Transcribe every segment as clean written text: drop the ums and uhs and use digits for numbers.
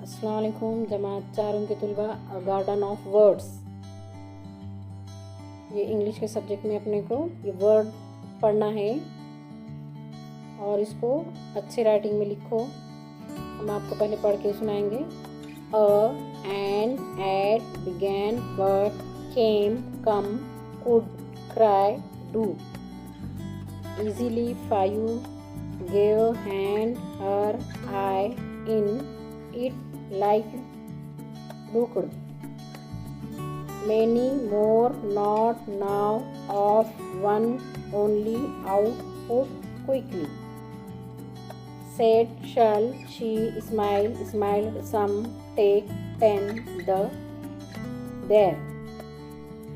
अस्सलाम वालेकुम जमात चारों के तुलबा। गार्डन ऑफ वर्ड्स, ये इंग्लिश के सब्जेक्ट में अपने को ये वर्ड पढ़ना है और इसको अच्छे राइटिंग में लिखो। हम आपको पहले पढ़ के सुनाएंगे। A and at began but came come could cry do easily five gave hand her eye in it like looked many more not now of one only out put quickly said shall she smiled some take 10 the there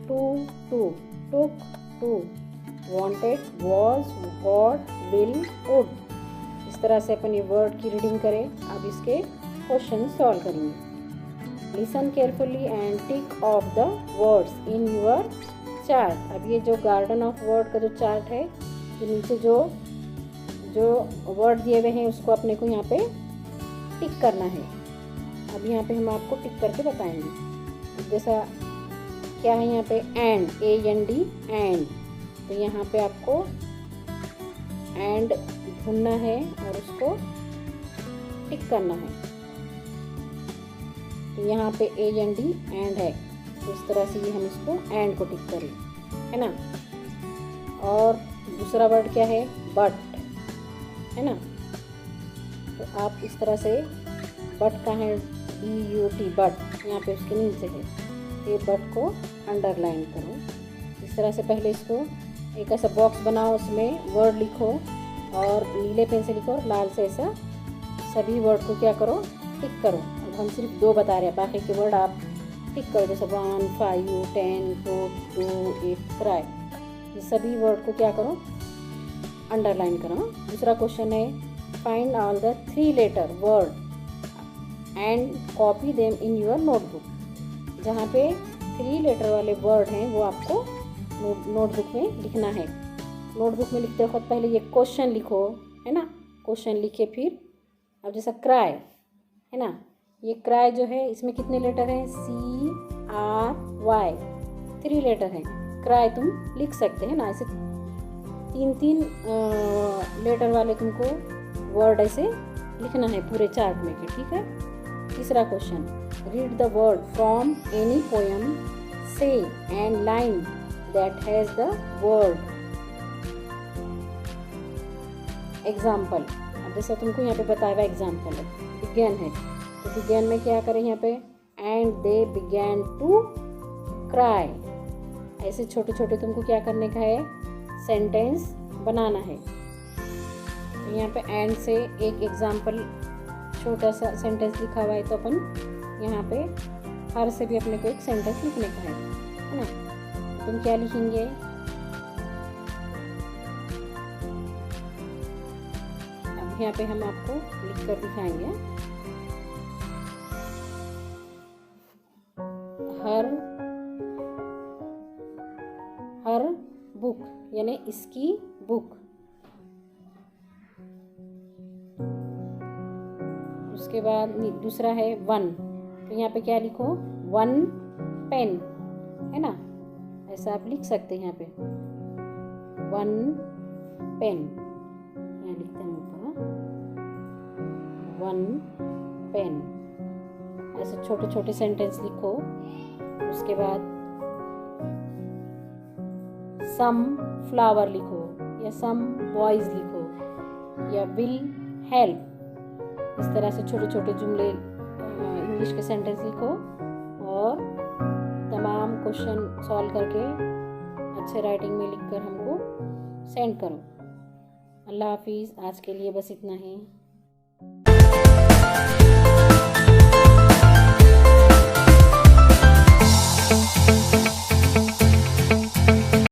two took two wanted was what will would। इस तरह से अपन ये word की reading करें। अब इसके question solve करेंगे। Listen carefully and tick of the words in your chart. अब ये जो गार्डन ऑफ वर्ड का जो चार्ट है, जो नीचे जो वर्ड दिए हुए हैं उसको अपने को यहाँ पे टिक करना है। अब यहाँ पे हम आपको टिक करके बताएंगे। जैसा क्या है यहाँ पे एंड, AND एंड, तो यहाँ पे आपको एंड ढूंढना है और उसको टिक करना है। तो यहाँ पे AND एंड है, तो इस तरह से ये हम इसको एंड को टिक करें, है ना। और दूसरा वर्ड क्या है, बट, है ना। तो आप इस तरह से बट का है BUT, बट यहाँ पे उसके नीचे है, ये बट को अंडरलाइन करो। इस तरह से पहले इसको एक ऐसा बॉक्स बनाओ, उसमें वर्ड लिखो और नीले पेन से लिखो और लाल से ऐसा सभी वर्ड को क्या करो, टिक करो। अब हम सिर्फ 2 बता रहे हैं, बाकी के वर्ड आप टिक करो। जैसे 1, 5, 10, 2, 8 क्राई, ये सभी वर्ड को क्या करो, अंडरलाइन करो। दूसरा क्वेश्चन है find all the 3 letter word and copy them in your notebook. जहाँ पे 3 लेटर वाले वर्ड हैं वो आपको नोटबुक में लिखना है। नोटबुक में लिखते वक्त पहले ये क्वेश्चन लिखो, है ना। क्वेश्चन लिखे फिर अब जैसा क्राई, है ना, ये क्राई जो है इसमें कितने लेटर हैं, CRY, 3 लेटर हैं। क्राई तुम लिख सकते हैं ना, ऐसे 3 लेटर वाले तुमको वर्ड ऐसे लिखना है पूरे चार्ट में के, ठीक है। तीसरा question read the word from any poem से and line that has the word example। अब जैसा तुमको यहाँ पे बताया हुआ एग्जाम्पल है, बिगेन है, तो बिगेन में क्या करें यहाँ पे and they began to cry। ऐसे छोटे छोटे तुमको क्या करने का है, सेंटेंस बनाना है। तो यहाँ पे and से एक एग्जाम्पल छोटा सा सेंटेंस लिखा हुआ है, तो अपन यहाँ पे हर से भी अपने को एक सेंटेंस लिखने का है ना। तुम क्या लिखेंगे, अब यहाँ पे हम आपको लिख कर दिखाएंगे। हर बुक यानी इसकी बुक। उसके बाद दूसरा है 1, तो यहाँ पे क्या लिखो, 1 पेन, है ना। ऐसा आप लिख सकते हैं यहाँ पे 1 पेन, यहाँ लिखते हैं ऊपर 1 पेन। ऐसे छोटे छोटे सेंटेंस लिखो। उसके बाद सम फ्लावर लिखो या सम बॉयज लिखो या विल हेल्प। इस तरह से छोटे छोटे जुमले इंग्लिश के सेंटेंस लिखो और तमाम क्वेश्चन सॉल्व करके अच्छे राइटिंग में लिखकर हमको सेंड करो। अल्लाह हाफिज़। आज के लिए बस इतना ही।